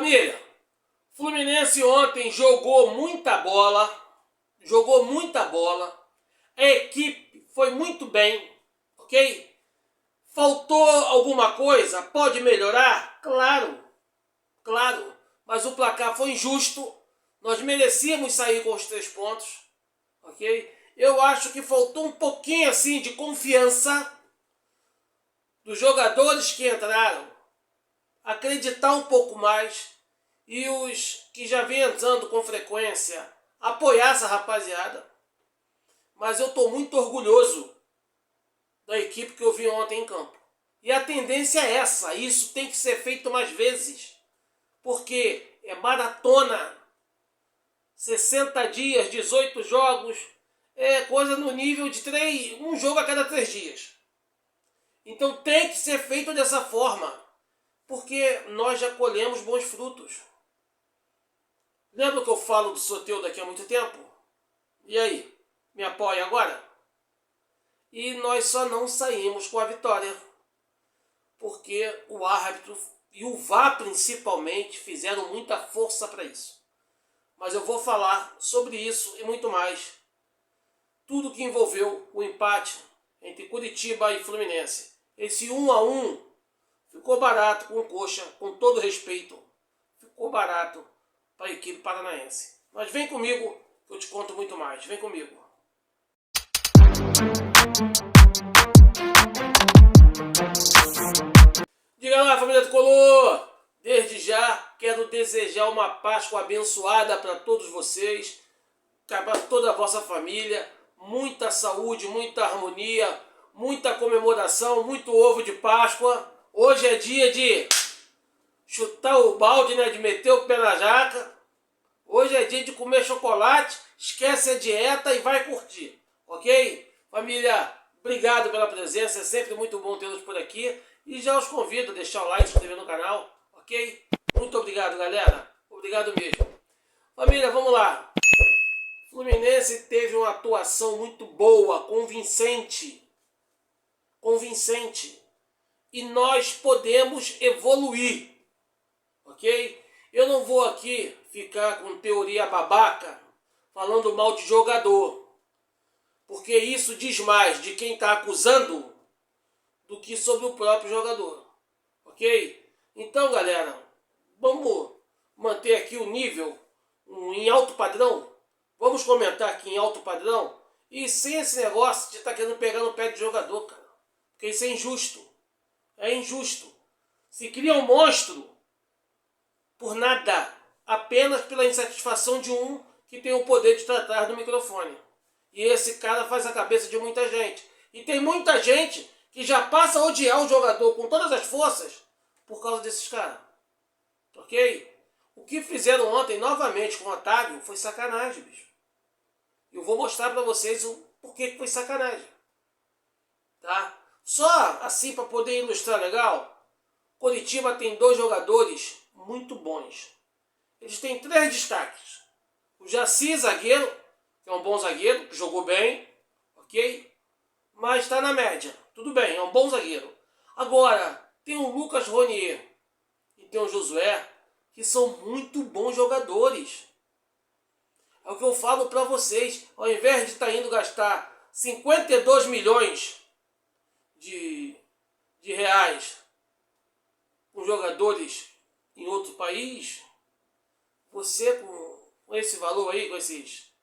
Família, Fluminense ontem jogou muita bola, a equipe foi muito bem, ok? Faltou alguma coisa? Pode melhorar? Claro, mas o placar foi injusto, nós merecíamos sair com os 3 pontos, ok? Eu acho que faltou um pouquinho assim de confiança dos jogadores que entraram, acreditar um pouco mais, e os que já vêm entrando com frequência, apoiar essa rapaziada. Mas eu estou muito orgulhoso da equipe que eu vi ontem em campo. E a tendência é essa, isso tem que ser feito mais vezes, porque é maratona, 60 dias, 18 jogos, é coisa no nível de um jogo a cada 3 dias. Então tem que ser feito dessa forma, porque nós já colhemos bons frutos. Lembra que eu falo do Soteldo daqui há muito tempo? E aí, me apoia agora? E nós só não saímos com a vitória, porque o árbitro e o VAR principalmente fizeram muita força para isso. Mas eu vou falar sobre isso e muito mais. Tudo que envolveu o empate entre Curitiba e Fluminense. Esse 1-1 ficou barato com o Coxa, com todo respeito. Ficou barato para a equipe paranaense. Mas vem comigo que eu te conto muito mais. Vem comigo. Diga lá, família Tricolor! Desde já quero desejar uma Páscoa abençoada para todos vocês, para toda a vossa família. Muita saúde, muita harmonia, muita comemoração, muito ovo de Páscoa. Hoje é dia de chutar o balde, né, de meter o pé na jaca. Hoje é dia de comer chocolate, esquece a dieta e vai curtir, ok? Família, obrigado pela presença, é sempre muito bom tê-los por aqui. E já os convido a deixar o like, se inscrever no canal, ok? Muito obrigado, galera. Obrigado mesmo. Família, vamos lá. Fluminense teve uma atuação muito boa, convincente. E nós podemos evoluir, ok? Eu não vou aqui ficar com teoria babaca, falando mal de jogador, porque isso diz mais de quem está acusando do que sobre o próprio jogador, ok? Então, galera, vamos manter aqui o nível em alto padrão, vamos comentar aqui em alto padrão, e sem esse negócio de estar querendo pegar no pé de jogador, cara, porque isso é injusto, se cria um monstro por nada, apenas pela insatisfação de um que tem o poder de tratar do microfone, e esse cara faz a cabeça de muita gente, e tem muita gente que já passa a odiar o jogador com todas as forças por causa desses caras. Ok? O que fizeram ontem novamente com o Otávio foi sacanagem, bicho. Eu vou mostrar pra vocês o porquê que foi sacanagem. Tá? Só assim para poder ilustrar legal, Curitiba tem 2 jogadores muito bons. Eles têm 3 destaques. O Jaci, zagueiro, que é um bom zagueiro, que jogou bem, ok? Mas está na média. Tudo bem, é um bom zagueiro. Agora, tem o Lucas Ronier e tem o Josué, que são muito bons jogadores. É o que eu falo para vocês. Ao invés de estar indo gastar 52 milhões de reais com jogadores em outro país, você com esse valor aí, com esses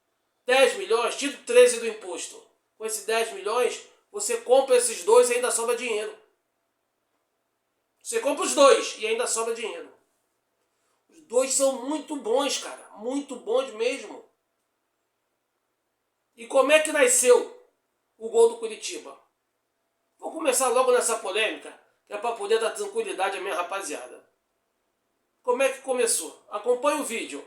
10 milhões, tira 13 do imposto. Com esses 10 milhões, você compra esses 2 e ainda sobra dinheiro. Você compra os 2 e ainda sobra dinheiro. Os 2 são muito bons, cara. Muito bons mesmo. E como é que nasceu o gol do Curitiba? Vou começar logo nessa polêmica, que é para poder dar tranquilidade à minha rapaziada. Como é que começou? Acompanhe o vídeo.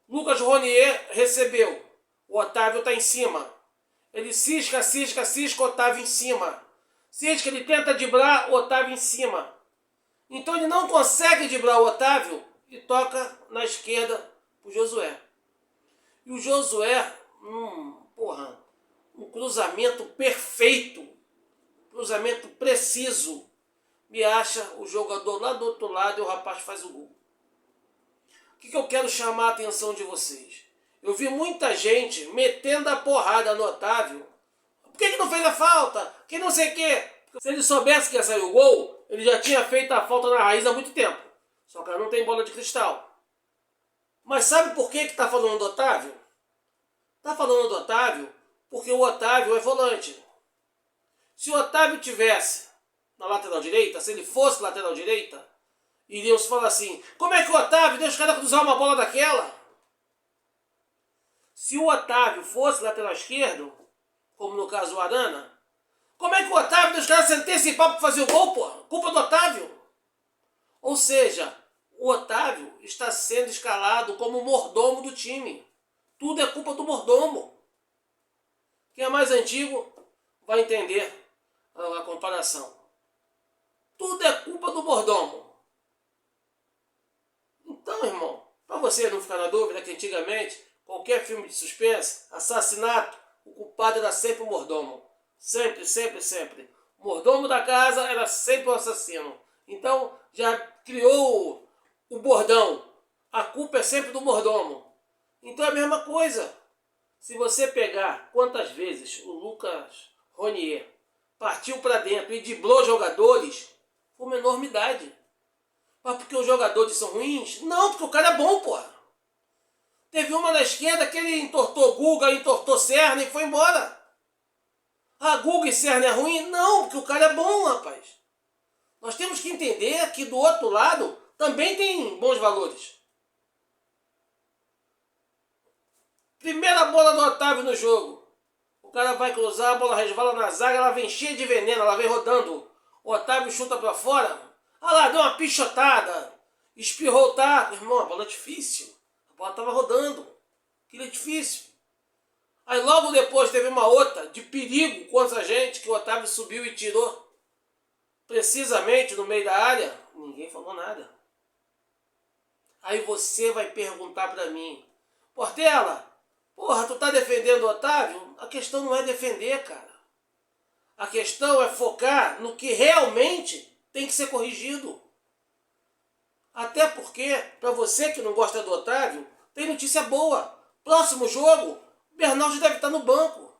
Lucas Ronier recebeu. O Otávio está em cima. Ele cisca, o Otávio em cima. Cisca, ele tenta driblar, o Otávio em cima. Então ele não consegue driblar o Otávio e toca na esquerda pro Josué. E o Josué, um cruzamento perfeito, cruzamento preciso, me acha o jogador lá do outro lado e o rapaz faz o gol. que eu quero chamar a atenção de vocês? Eu vi muita gente metendo a porrada no Otávio. Por que não fez a falta? Que não sei o quê. Se ele soubesse que ia sair o gol, ele já tinha feito a falta na raiz há muito tempo. Só que ela não tem bola de cristal. Mas sabe por que tá falando do Otávio? Tá falando do Otávio porque o Otávio é volante. Se o Otávio tivesse na lateral direita, se ele fosse lateral direita, iríamos falar assim, como é que o Otávio deixa o cara cruzar uma bola daquela? Se o Otávio fosse lateral esquerdo, como no caso o Arana, como é que o Otávio deixa o cara se antecipar para fazer o gol, pô? Culpa do Otávio. Ou seja, o Otávio está sendo escalado como mordomo do time. Tudo é culpa do mordomo. Quem é mais antigo vai entender a comparação. Tudo é culpa do mordomo. Então, irmão, para você não ficar na dúvida que antigamente, qualquer filme de suspense, assassinato, o culpado era sempre o mordomo. Sempre, sempre, sempre. O mordomo da casa era sempre o assassino. Então, já criou o bordão. A culpa é sempre do mordomo. Então é a mesma coisa. Se você pegar quantas vezes o Lucas Ronier partiu para dentro e driblou jogadores, foi uma enormidade. Mas porque os jogadores são ruins? Não, porque o cara é bom, porra. Teve uma na esquerda que ele entortou Guga, entortou Serna e foi embora. Ah, Guga e Serna é ruim? Não, porque o cara é bom, rapaz. Nós temos que entender que do outro lado também tem bons valores. Primeira bola do Otávio no jogo. O cara vai cruzar, a bola resvala na zaga, ela vem cheia de veneno, ela vem rodando. O Otávio chuta pra fora. Ah lá, deu uma pichotada. Espirrou o taco. Irmão, a bola é difícil. A bola tava rodando. Aquilo é difícil. Aí logo depois teve uma outra de perigo contra a gente, que o Otávio subiu e tirou. Precisamente no meio da área. Ninguém falou nada. Aí você vai perguntar pra mim, Portela, porra, tu tá defendendo o Otávio? A questão não é defender, cara. A questão é focar no que realmente tem que ser corrigido. Até porque, para você que não gosta do Otávio, tem notícia boa. Próximo jogo, Bernal deve estar no banco.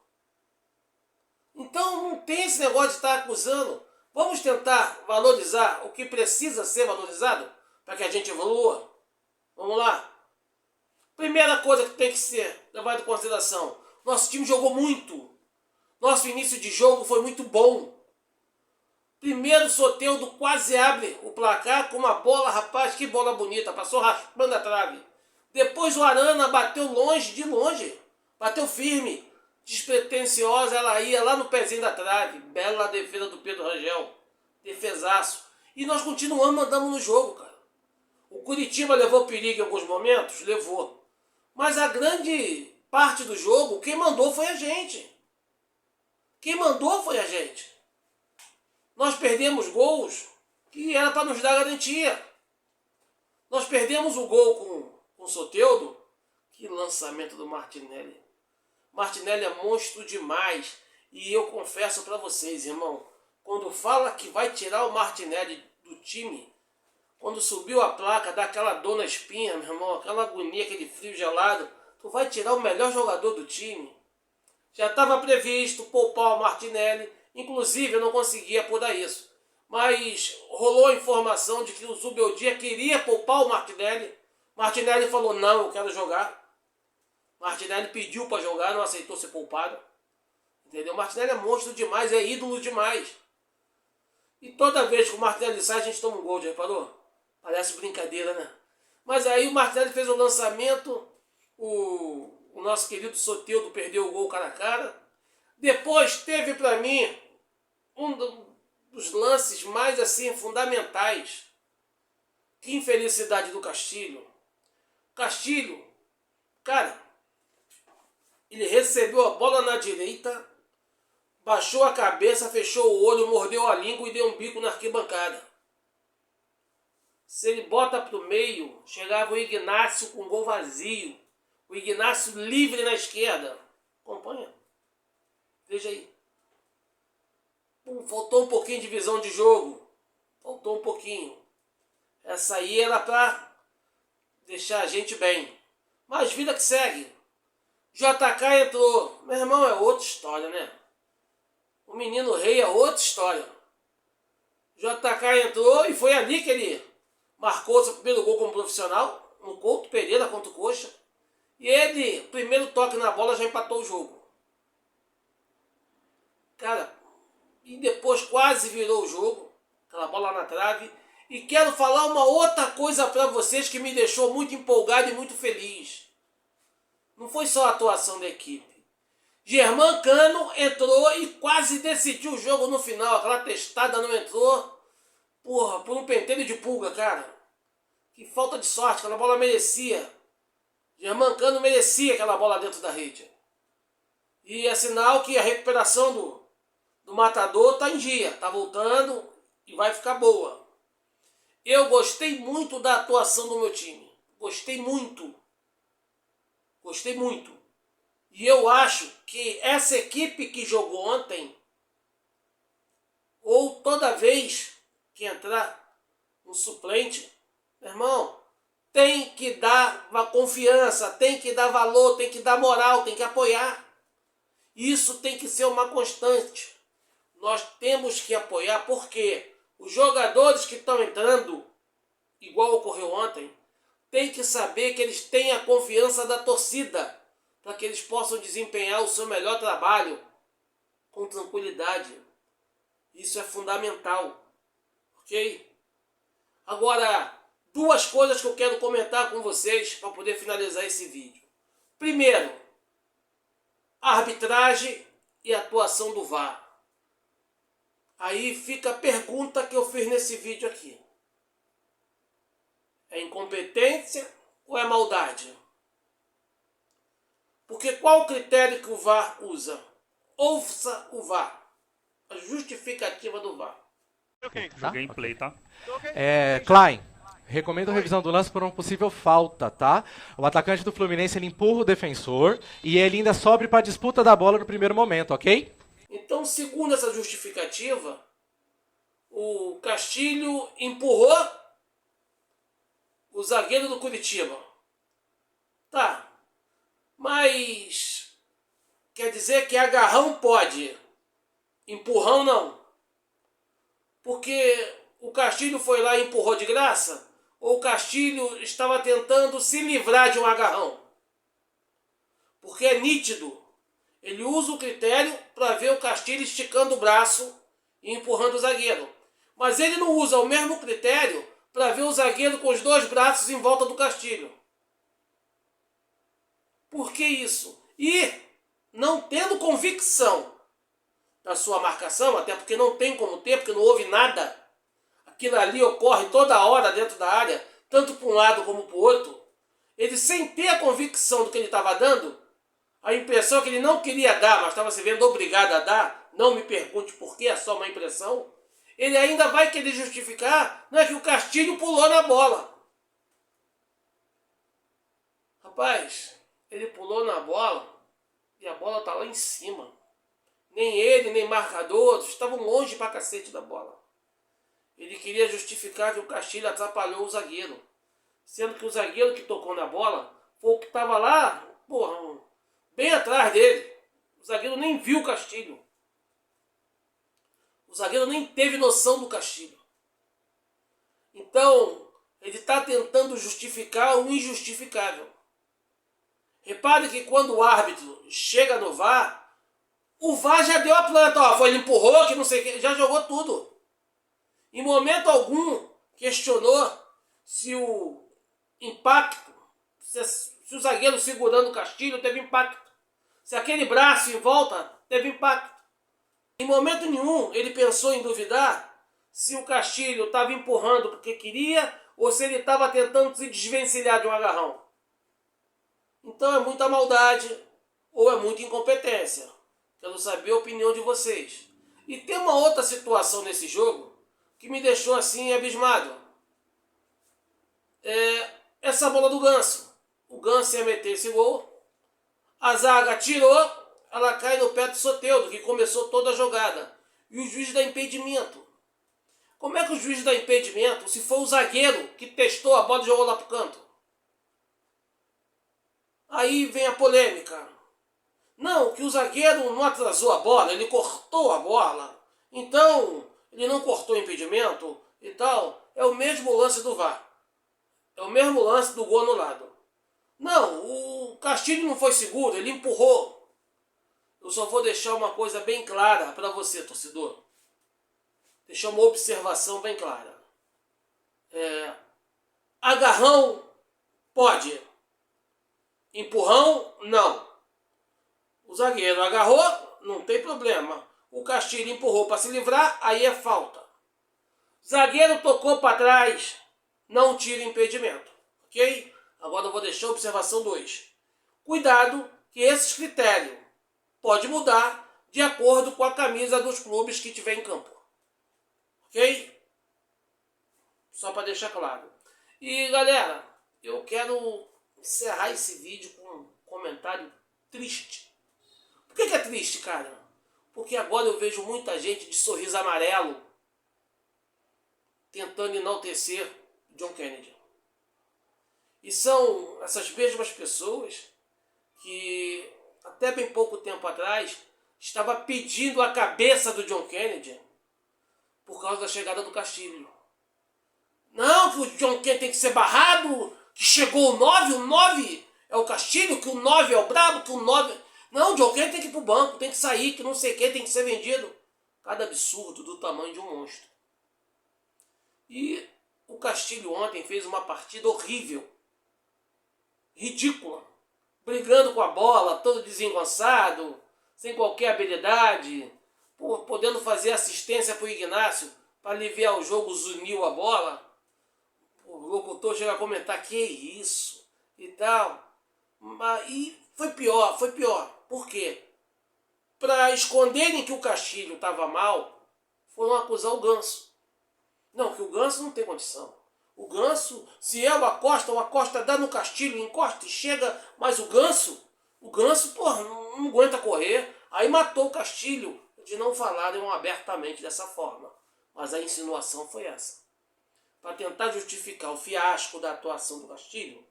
Então não tem esse negócio de estar acusando. Vamos tentar valorizar o que precisa ser valorizado para que a gente evolua. Vamos lá. Primeira coisa que tem que ser levada em consideração. Nosso time jogou muito. Nosso início de jogo foi muito bom. Primeiro Soteldo quase abre o placar com uma bola, rapaz, que bola bonita. Passou raspando a trave. Depois o Arana bateu longe, de longe. Bateu firme. Despretensiosa, ela ia lá no pezinho da trave. Bela defesa do Pedro Rangel. Defesaço. E nós continuamos andando no jogo, cara. O Curitiba levou perigo em alguns momentos? Levou. Mas a grande parte do jogo, quem mandou foi a gente. Quem mandou foi a gente. Nós perdemos gols que era para nos dar garantia. Nós perdemos o gol com o Soteldo. Que lançamento do Martinelli. Martinelli é monstro demais. E eu confesso para vocês, irmão, quando fala que vai tirar o Martinelli do time, quando subiu a placa, dá aquela dor na espinha, meu irmão, aquela agonia, aquele frio gelado, tu vai tirar o melhor jogador do time. Já estava previsto poupar o Martinelli, inclusive eu não conseguia apurar isso. Mas rolou a informação de que o Zubeldia queria poupar o Martinelli. Martinelli falou, não, eu quero jogar. Martinelli pediu para jogar, não aceitou ser poupado. Entendeu? Martinelli é monstro demais, é ídolo demais. E toda vez que o Martinelli sai, a gente toma um gol, já reparou? Parece brincadeira, né? Mas aí o Martinelli fez o lançamento, o nosso querido Soteldo perdeu o gol cara a cara. Depois teve para mim um dos lances mais assim fundamentais. Que infelicidade do Castilho. Castilho, cara, ele recebeu a bola na direita, baixou a cabeça, fechou o olho, mordeu a língua e deu um bico na arquibancada. Se ele bota para o meio, chegava o Ignácio com gol vazio. O Ignácio livre na esquerda. Acompanha. Veja aí. Faltou um pouquinho de visão de jogo. Faltou um pouquinho. Essa aí era para deixar a gente bem. Mas vida que segue. JK entrou. Meu irmão, é outra história, né? O menino rei é outra história. JK entrou e foi ali que ele marcou seu primeiro gol como profissional, no Couto Pereira contra o Coxa. E ele, primeiro toque na bola, já empatou o jogo. Cara, e depois quase virou o jogo, aquela bola na trave. E quero falar uma outra coisa para vocês que me deixou muito empolgado e muito feliz. Não foi só a atuação da equipe. Germancano entrou e quase decidiu o jogo no final. Aquela testada não entrou. Porra, por um pentelho de pulga, cara. Que falta de sorte, aquela bola merecia. Germancano merecia aquela bola dentro da rede. E é sinal que a recuperação do matador está em dia. Está voltando e vai ficar boa. Eu gostei muito da atuação do meu time. Gostei muito. Gostei muito. E eu acho que essa equipe que jogou ontem, ou toda vez que entrar um suplente, meu irmão, tem que dar uma confiança, tem que dar valor, tem que dar moral, tem que apoiar. Isso tem que ser uma constante. Nós temos que apoiar porque os jogadores que estão entrando, igual ocorreu ontem, tem que saber que eles têm a confiança da torcida para que eles possam desempenhar o seu melhor trabalho com tranquilidade. Isso é fundamental, ok? Agora, duas coisas que eu quero comentar com vocês para poder finalizar esse vídeo. Primeiro, a arbitragem e a atuação do VAR. Aí fica a pergunta que eu fiz nesse vídeo aqui. É incompetência ou é maldade? Porque qual o critério que o VAR usa? Ouça o VAR. A justificativa do VAR. Joguei em play, tá? Klein, recomendo a revisão do lance por uma possível falta, tá? O atacante do Fluminense ele empurra o defensor e ele ainda sobe para a disputa da bola no primeiro momento, ok? Então, segundo essa justificativa, o Castilho empurrou o zagueiro do Curitiba. Tá. Mas quer dizer que agarrão pode, empurrão não. Porque o Castilho foi lá e empurrou de graça? Ou o Castilho estava tentando se livrar de um agarrão? Porque é nítido. Ele usa o critério para ver o Castilho esticando o braço e empurrando o zagueiro. Mas ele não usa o mesmo critério para ver o zagueiro com os dois braços em volta do Castilho. Por que isso? E não tendo convicção da sua marcação, até porque não tem como ter, porque não houve nada. Aquilo ali ocorre toda hora dentro da área, tanto para um lado como para o outro. Ele, sem ter a convicção do que ele estava dando, a impressão que ele não queria dar, mas estava se vendo obrigado a dar, não me pergunte por que, é só uma impressão, ele ainda vai querer justificar, não é que o Castilho pulou na bola. Rapaz, ele pulou na bola e a bola está lá em cima. Nem ele, nem marcadores estavam longe pra cacete da bola. Ele queria justificar que o Castilho atrapalhou o zagueiro. Sendo que o zagueiro que tocou na bola foi o que estava lá, porra, bem atrás dele. O zagueiro nem viu o Castilho. O zagueiro nem teve noção do Castilho. Então, ele está tentando justificar o injustificável. Repare que quando o árbitro chega no VAR, o VAR já deu a planta. Ó, foi, ele empurrou, que não sei o que, já jogou tudo. Em momento algum questionou se o impacto, se o zagueiro segurando o Castilho teve impacto. Se aquele braço em volta teve impacto. Em momento nenhum ele pensou em duvidar se o Castilho estava empurrando porque queria ou se ele estava tentando se desvencilhar de um agarrão. Então é muita maldade ou é muita incompetência. Quero saber a opinião de vocês. E tem uma outra situação nesse jogo que me deixou assim abismado. Essa bola do Ganso. O Ganso ia meter esse gol. A zaga tirou. Ela cai no pé do Soteldo, que começou toda a jogada. E o juiz dá impedimento. Como é que o juiz dá impedimento se foi o zagueiro que testou a bola e jogou lá pro canto? Aí vem a polêmica. Não, que o zagueiro não atrasou a bola, ele cortou a bola. Então, ele não cortou o impedimento e tal. É o mesmo lance do VAR. É o mesmo lance do gol anulado. Não, o Castilho não foi seguro, ele empurrou. Eu só vou deixar uma coisa bem clara para você, torcedor. Deixar uma observação bem clara. Agarrão, pode. Empurrão, não. O zagueiro agarrou, não tem problema. O Castilho empurrou para se livrar, aí é falta. Zagueiro tocou para trás, não tira impedimento. Ok? Agora eu vou deixar a observação 2. Cuidado que esses critérios podem mudar de acordo com a camisa dos clubes que tiver em campo. Ok? Só para deixar claro. E galera, eu quero encerrar esse vídeo com um comentário triste. Por que é triste, cara? Porque agora eu vejo muita gente de sorriso amarelo tentando enaltecer John Kennedy. E são essas mesmas pessoas que até bem pouco tempo atrás estava pedindo a cabeça do John Kennedy por causa da chegada do Castilho. Não, que o John Kennedy tem que ser barrado, que chegou o 9 é o Castilho, que o 9 é o brabo, que o 9... Não, o John Kennedy tem que ir pro banco, tem que sair, que não sei o que, tem que ser vendido. Cada absurdo do tamanho de um monstro. E o Castilho ontem fez uma partida horrível. Ridícula. Brigando com a bola, todo desengonçado, sem qualquer habilidade, podendo fazer assistência pro Ignacio para aliviar o jogo, zuniu a bola. O locutor chega a comentar, que isso? E tal. E foi pior. Por quê? Para esconderem que o Castilho estava mal, foram acusar o Ganso. Não, que o Ganso não tem condição. O Ganso, se é o Acosta dá no Castilho, encosta e chega, mas o Ganso, porra, não aguenta correr. Aí matou o Castilho de não falarem abertamente dessa forma. Mas a insinuação foi essa. Para tentar justificar o fiasco da atuação do Castilho,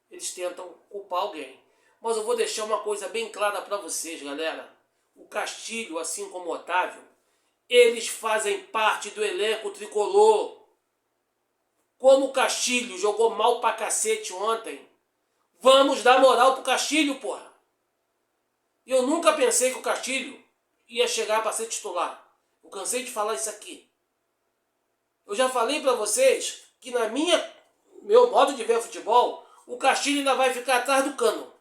eles tentam culpar alguém. Mas eu vou deixar uma coisa bem clara para vocês, galera. O Castilho, assim como o Otávio, eles fazem parte do elenco tricolor. Como o Castilho jogou mal pra cacete ontem, vamos dar moral pro Castilho, porra. Eu nunca pensei que o Castilho ia chegar para ser titular. Eu cansei de falar isso aqui. Eu já falei para vocês que meu modo de ver futebol, o Castilho ainda vai ficar atrás do Cano.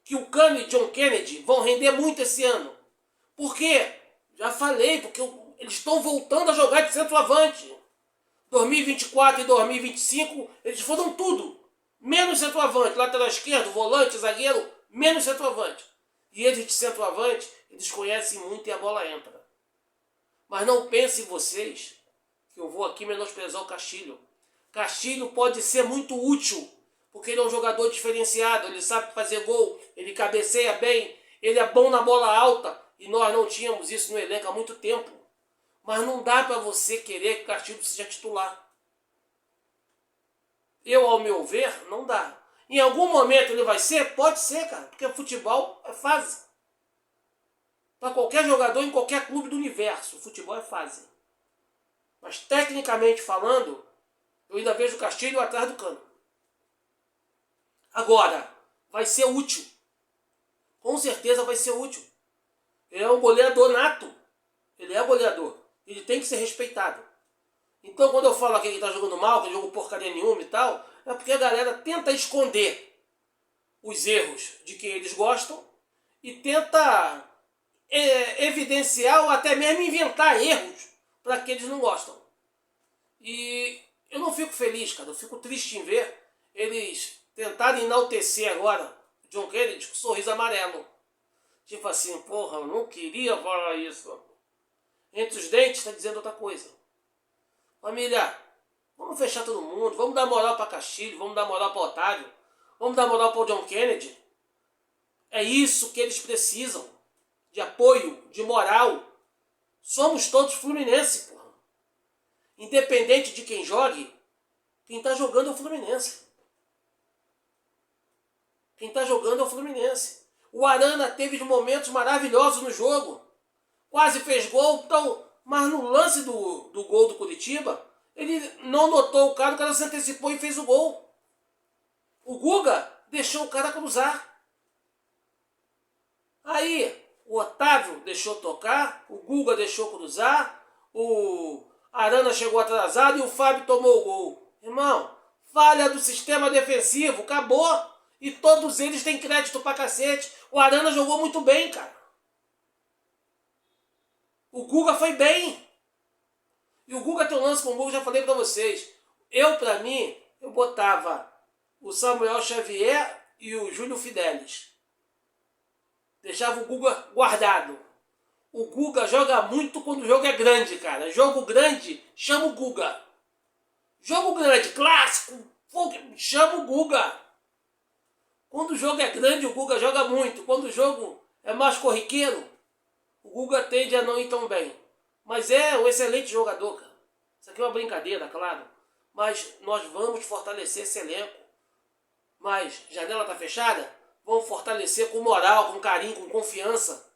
Que o Cano e John Kennedy vão render muito esse ano. Por quê? Já falei, porque eles estão voltando a jogar de centroavante. 2024 e 2025, eles foram tudo. Menos centroavante, lateral esquerdo, volante, zagueiro, menos centroavante. E eles de centroavante, eles conhecem muito e a bola entra. Mas não pensem vocês que eu vou aqui menosprezar o Castilho. Castilho pode ser muito útil, porque ele é um jogador diferenciado, ele sabe fazer gol, ele cabeceia bem, ele é bom na bola alta, e nós não tínhamos isso no elenco há muito tempo. Mas não dá para você querer que o Castilho seja titular. Ao meu ver, não dá. Em algum momento ele vai ser? Pode ser, cara, porque futebol é fase. Para qualquer jogador em qualquer clube do universo, futebol é fase. Mas tecnicamente falando, eu ainda vejo o Castilho atrás do Cano. Agora, vai ser útil. Com certeza vai ser útil. Ele é um goleador nato. Ele é goleador. Ele tem que ser respeitado. Então quando eu falo aqui que ele está jogando mal, que ele jogou porcaria nenhuma e tal, é porque a galera tenta esconder os erros de quem eles gostam e tenta evidenciar ou até mesmo inventar erros para que eles não gostam. E eu não fico feliz, cara. Eu fico triste em ver eles tentarem enaltecer agora John Kennedy com sorriso amarelo. Tipo assim, porra, eu não queria falar isso. Entre os dentes está dizendo outra coisa. Família, vamos fechar todo mundo, vamos dar moral para Castilho, vamos dar moral para Otávio, vamos dar moral para o John Kennedy. É isso que eles precisam, de apoio, de moral. Somos todos Fluminense, porra. Independente de quem jogue, quem está jogando é o Fluminense. Quem está jogando é o Fluminense. O Arana teve momentos maravilhosos no jogo. Quase fez gol, então, mas no lance do gol do Curitiba, ele não notou o cara se antecipou e fez o gol. O Guga deixou o cara cruzar. Aí, o Otávio deixou tocar, o Guga deixou cruzar, o Arana chegou atrasado e o Fábio tomou o gol. Irmão, falha do sistema defensivo, acabou. E todos eles têm crédito pra cacete. O Arana jogou muito bem, cara. O Guga foi bem. E o Guga tem um lance com o Guga, já falei pra vocês. Pra mim, eu botava o Samuel Xavier e o Júlio Fidelis. Deixava o Guga guardado. O Guga joga muito quando o jogo é grande, cara. Jogo grande, chama o Guga. Jogo grande, clássico, chama o Guga. Quando o jogo é grande, o Guga joga muito. Quando o jogo é mais corriqueiro, o Guga tende a não ir tão bem. Mas é um excelente jogador, cara. Isso aqui é uma brincadeira, claro. Mas nós vamos fortalecer esse elenco. Mas janela tá fechada? Vamos fortalecer com moral, com carinho, com confiança.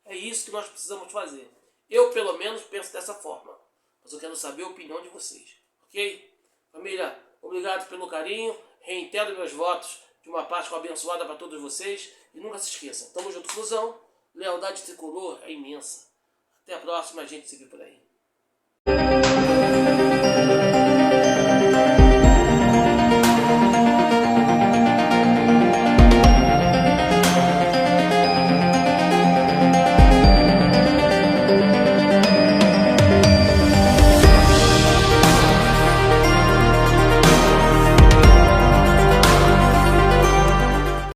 É isso que nós precisamos fazer. Eu, pelo menos, penso dessa forma. Mas eu quero saber a opinião de vocês. Ok? Família, obrigado pelo carinho. Reitero meus votos de uma Páscoa abençoada para todos vocês. E nunca se esqueçam. Tamo junto, Fusão. Lealdade tricolor é imensa. Até a próxima, a gente se vê por aí.